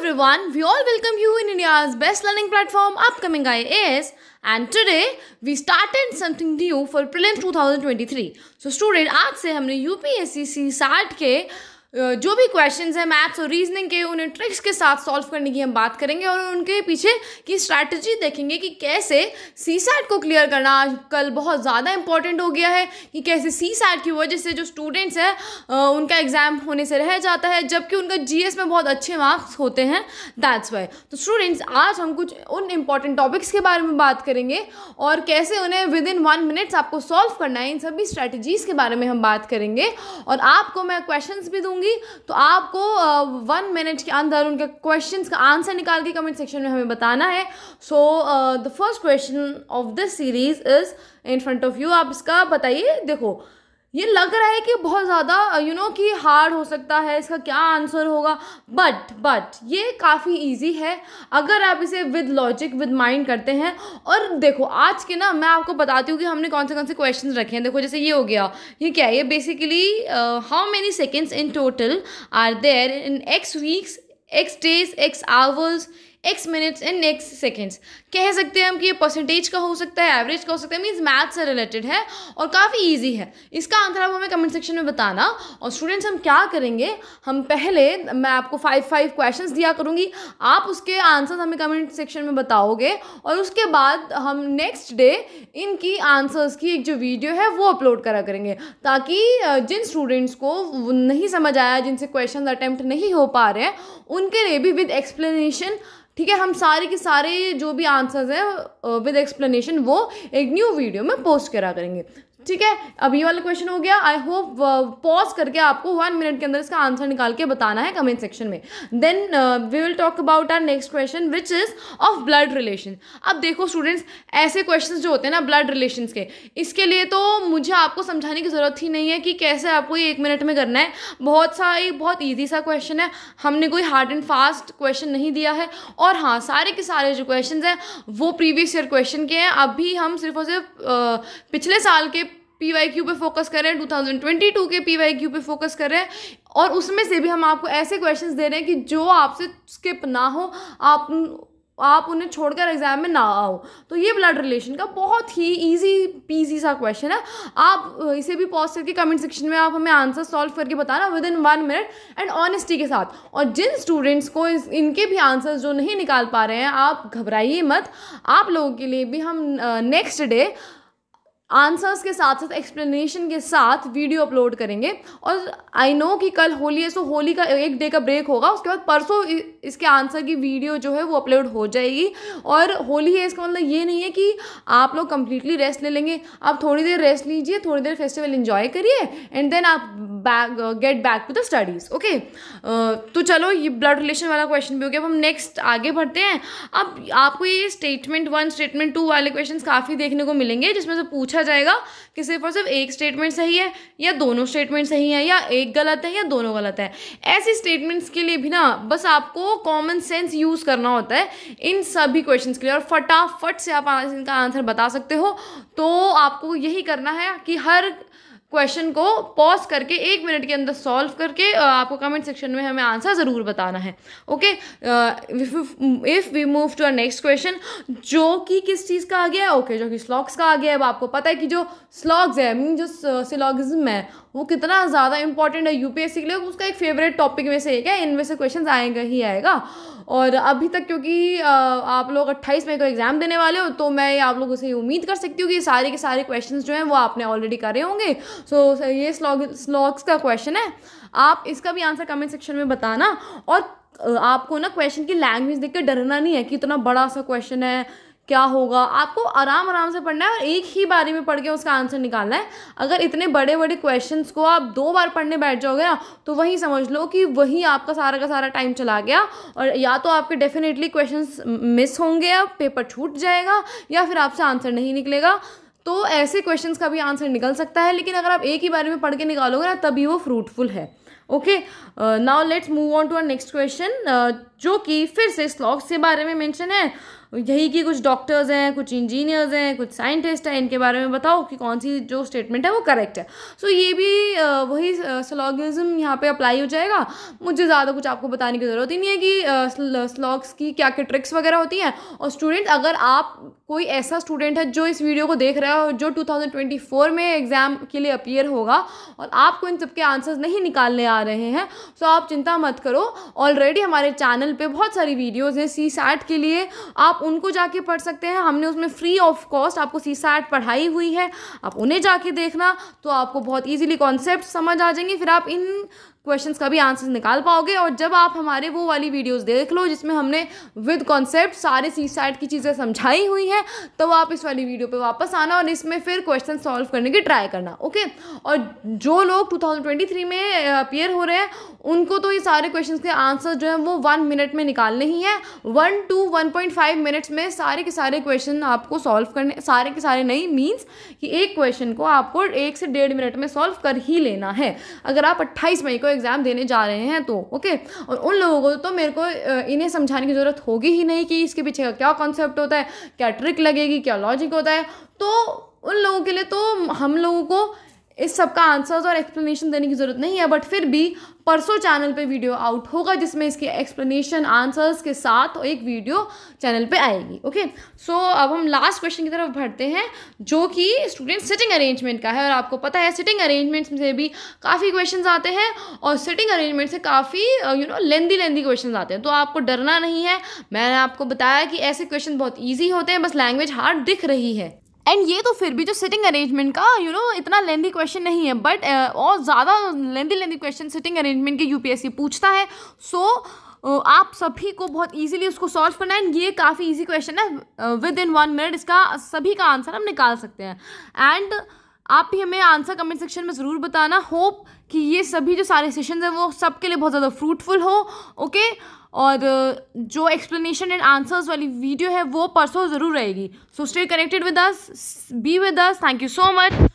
everyone, we all welcome you in India's best learning platform, Upcoming IAS, and today we started something new for Prelims 2023. So student, आज से हमने UPSC CSAT के जो भी questions हैं maths और reasoning के उन्हें ट्रिक्स के साथ सॉल्व करने की हम बात करेंगे और उनके पीछे की स्ट्रैटेजी देखेंगे कि कैसे सीसैट को क्लियर करना आजकल बहुत ज़्यादा इंपॉर्टेंट हो गया है कि कैसे सीसैट की वजह से जो स्टूडेंट्स हैं उनका एग्ज़ाम होने से रह जाता है जबकि उनका जीएस में बहुत अच्छे मार्क्स होते हैं। दैट्स वाई तो स्टूडेंट्स आज हम कुछ उन इम्पॉर्टेंट टॉपिक्स के बारे में बात करेंगे और कैसे उन्हें विद इन 1 मिनट्स आपको सॉल्व करना है। इन सभी स्ट्रैटेजीज़ के बारे में हम बात करेंगे और आपको मैं क्वेश्चंस भी दूंगी तो आपको 1 मिनट के अंदर उनके क्वेश्चंस का आंसर निकाल के कमेंट सेक्शन में हमें बताना है। So the first question of this series is in front of you. आप इसका बताइए। देखो ये लग रहा है कि बहुत ज़्यादा कि हार्ड हो सकता है, इसका क्या आंसर होगा, बट ये काफ़ी इजी है अगर आप इसे विद लॉजिक विद माइंड करते हैं। और देखो आज के मैं आपको बताती हूँ कि हमने कौन से क्वेश्चंस रखे हैं। देखो जैसे ये हो गया, ये क्या है, ये basically how many seconds in total are there in X weeks, X days, X hours, X minutes and X seconds. कह सकते हैं हम कि ये परसेंटेज का हो सकता है, एवरेज का हो सकता है, मीन्स मैथ से रिलेटेड है और काफ़ी इजी है। इसका आंसर आप हमें कमेंट सेक्शन में बताना। और स्टूडेंट्स हम क्या करेंगे, हम पहले मैं आपको 5 क्वेश्चंस दिया करूँगी, आप उसके आंसर्स हमें कमेंट सेक्शन में बताओगे और उसके बाद हम नेक्स्ट डे इनकी आंसर्स की एक जो वीडियो है वो अपलोड करा करेंगे ताकि जिन स्टूडेंट्स को नहीं समझ आया, जिनसे क्वेश्चन अटैम्प्ट नहीं हो पा रहे हैं, उनके लिए भी विद एक्सप्लेनेशन, ठीक है, हम सारे के सारे जो भी आंसर्स हैं विद एक्सप्लेनेशन वो एक न्यू वीडियो में पोस्ट करा करेंगे। ठीक है, अब ये वाला क्वेश्चन हो गया। आई होप पॉज करके आपको 1 मिनट के अंदर इसका आंसर निकाल के बताना है कमेंट सेक्शन में। Then we will talk about our next question which is of blood relation. अब देखो स्टूडेंट्स, ऐसे क्वेश्चंस जो होते हैं ना ब्लड रिलेशंस के, इसके लिए तो मुझे आपको समझाने की ज़रूरत ही नहीं है कि कैसे आपको ये 1 मिनट में करना है। बहुत ईजी सा क्वेश्चन है, हमने कोई हार्ड एंड फास्ट क्वेश्चन नहीं दिया है। और हाँ, सारे के सारे जो क्वेश्चन हैं वो प्रीवियस ईयर क्वेश्चन के हैं। अभी हम सिर्फ और सिर्फ पिछले साल के PYQ पे फोकस कर रहे हैं, 2022 के PYQ पे फोकस कर रहे हैं और उसमें से भी हम आपको ऐसे क्वेश्चंस दे रहे हैं कि जो आपसे स्किप ना हो, आप उन्हें छोड़कर एग्जाम में ना आओ। तो ये ब्लड रिलेशन का बहुत ही इजी पीजी सा क्वेश्चन है। आप इसे भी पॉज करके कमेंट सेक्शन में आप हमें आंसर सॉल्व करके बताना with in 1 minute and honesty के साथ। और जिन स्टूडेंट्स को इनके भी आंसर्स जो नहीं निकाल पा रहे हैं, आप घबराइए मत, आप लोगों के लिए भी हम नेक्स्ट डे आंसर्स के साथ साथ एक्सप्लेनेशन के साथ वीडियो अपलोड करेंगे। और आई नो कि कल होली है, सो होली का 1 डे का ब्रेक होगा, उसके बाद परसों इसके आंसर की वीडियो जो है वो अपलोड हो जाएगी। और होली है इसका मतलब ये नहीं है कि आप लोग कंप्लीटली रेस्ट ले लेंगे, आप थोड़ी देर रेस्ट लीजिए, थोड़ी देर फेस्टिवल एंजॉय करिए एंड देन आप get back to the studies. Okay, तो चलो ये ब्लड रिलेशन वाला क्वेश्चन भी हो गया। अब हम नेक्स्ट आगे बढ़ते हैं। अब आपको ये स्टेटमेंट 1 स्टेटमेंट 2 वाले क्वेश्चन काफ़ी देखने को मिलेंगे जिसमें से पूछा जाएगा कि सिर्फ और सिर्फ एक स्टेटमेंट सही है या दोनों स्टेटमेंट सही है या एक गलत है या दोनों गलत है। ऐसी स्टेटमेंट्स के लिए भी बस आपको कॉमन सेंस यूज़ करना होता है इन सभी क्वेश्चंस के लिए और फटाफट से आप इनका आंसर बता सकते हो। तो आपको यही करना है कि हर क्वेश्चन को पॉज करके 1 मिनट के अंदर सॉल्व करके आपको कमेंट सेक्शन में हमें आंसर ज़रूर बताना है। Okay, if we move to our next question जो कि किस चीज़ का आ गया है, ओके, जो कि स्लॉग्स का आ गया है। अब आपको पता है कि जो स्लॉग्स है, मीन जो सिलॉगिज्म है, वो कितना ज़्यादा इंपॉर्टेंट है यूपीएससी के लिए। उसका एक फेवरेट टॉपिक में से एक है, इनमें से क्वेश्चन आएगा ही आएगा। और अभी तक क्योंकि आप लोग 28 मई को एग्ज़ाम देने वाले हो, तो मैं आप लोगों से उम्मीद कर सकती हूँ कि सारे के सारे क्वेश्चंस जो हैं वो आपने ऑलरेडी करे होंगे। सो ये स्लॉग्स का क्वेश्चन है, आप इसका भी आंसर कमेंट सेक्शन में बताना। और आपको क्वेश्चन की लैंग्वेज देख कर डरना नहीं है कि इतना बड़ा सा क्वेश्चन है, क्या होगा। आपको आराम से पढ़ना है और एक ही बारी में पढ़ के उसका आंसर निकालना है। अगर इतने बड़े बड़े क्वेश्चंस को आप 2 बार पढ़ने बैठ जाओगे ना, तो वही समझ लो कि वही आपका सारा का सारा टाइम चला गया और या तो आपके डेफिनेटली क्वेश्चंस मिस होंगे, अब पेपर छूट जाएगा, या फिर आपसे आंसर नहीं निकलेगा। तो ऐसे क्वेश्चंस का भी आंसर निकल सकता है, लेकिन अगर आप एक ही बारे में पढ़ के निकालोगे ना, तभी वो फ्रूटफुल है। Okay, now let's move on to our next question जो कि फिर से स्लॉग्स के बारे में मेंशन है, यही कि कुछ डॉक्टर्स हैं, कुछ इंजीनियर्स हैं, कुछ साइंटिस्ट हैं, इनके बारे में बताओ कि कौन सी जो स्टेटमेंट है वो करेक्ट है। सो ये भी वही स्लॉगिज्म यहाँ पे अप्लाई हो जाएगा। मुझे ज़्यादा कुछ आपको बताने की ज़रूरत ही नहीं है कि स्लॉग्स की क्या क्या ट्रिक्स वगैरह होती हैं। और स्टूडेंट्स, अगर आप कोई ऐसा स्टूडेंट है जो इस वीडियो को देख रहा है और जो 2024 में एग्ज़ाम के लिए अपीयर होगा और आपको इन सब के आंसर्स नहीं निकालने आ रहे हैं, तो आप चिंता मत करो। ऑलरेडी हमारे चैनल पे बहुत सारी वीडियोज़ हैं CSAT के लिए, आप उनको जाके पढ़ सकते हैं। हमने उसमें फ्री ऑफ कॉस्ट आपको CSAT पढ़ाई हुई है, आप उन्हें जाके देखना, तो आपको बहुत ईजिली कॉन्सेप्ट समझ आ जाएंगे। फिर आप इन क्वेश्चंस का भी आंसर निकाल पाओगे। और जब आप हमारे वो वाली वीडियोस देख लो जिसमें हमने विद कॉन्सेप्ट सारे CSAT की चीज़ें समझाई हुई हैं, तो आप इस वाली वीडियो पे वापस आना और इसमें फिर क्वेश्चन सॉल्व करने की ट्राई करना, ओके। और जो लोग 2023 में अपीयर हो रहे हैं उनको तो ये सारे क्वेश्चन के आंसर जो है वो 1 मिनट में निकालने ही है। 1 to 1.5 मिनट्स में सारे के सारे क्वेश्चन आपको सॉल्व करने, सारे के सारे नहीं मीन्स कि एक क्वेश्चन को आपको 1 से 1.5 मिनट में सॉल्व कर ही लेना है, अगर आप 28 मई को एग्ज़ाम देने जा रहे हैं तो, ओके। और उन लोगों को तो मेरे को इन्हें समझाने की ज़रूरत होगी ही नहीं कि इसके पीछे का क्या कॉन्सेप्ट होता है, क्या ट्रिक लगेगी, क्या लॉजिक होता है। तो उन लोगों के लिए तो हम लोगों को इस सब का आंसर्स और एक्सप्लेनेशन देने की ज़रूरत नहीं है। बट फिर भी परसों चैनल पे वीडियो आउट होगा जिसमें इसके एक्सप्लेनेशन आंसर्स के साथ एक वीडियो चैनल पे आएगी, ओके। सो अब हम लास्ट क्वेश्चन की तरफ बढ़ते हैं जो कि स्टूडेंट सिटिंग अरेंजमेंट का है। और आपको पता है सिटिंग अरेंजमेंट से भी काफ़ी क्वेश्चन आते हैं और सिटिंग अरेंजमेंट से काफ़ी लेंदी क्वेश्चन आते हैं, तो आपको डरना नहीं है। मैंने आपको बताया कि ऐसे क्वेश्चन बहुत ईजी होते हैं, बस लैंग्वेज हार्ड दिख रही है। एंड ये तो फिर भी जो सिटिंग अरेंजमेंट का इतना लेंदी क्वेश्चन नहीं है, बट और ज़्यादा लेंदी क्वेश्चन सिटिंग अरेंजमेंट के UPSC पूछता है। सो आप सभी को बहुत इजीली उसको सॉल्व करना है। ये काफ़ी इजी क्वेश्चन है, विद इन 1 मिनट इसका सभी का आंसर हम निकाल सकते हैं। एंड आप भी हमें आंसर कमेंट सेक्शन में ज़रूर बताना। होप कि ये सभी जो सारे सेशंस हैं वो सबके लिए बहुत ज़्यादा फ्रूटफुल हो, ओके। और जो एक्सप्लेनेशन एंड आंसर्स वाली वीडियो है वो परसों ज़रूर रहेगी। So stay connected with us, be with us. Thank you so much.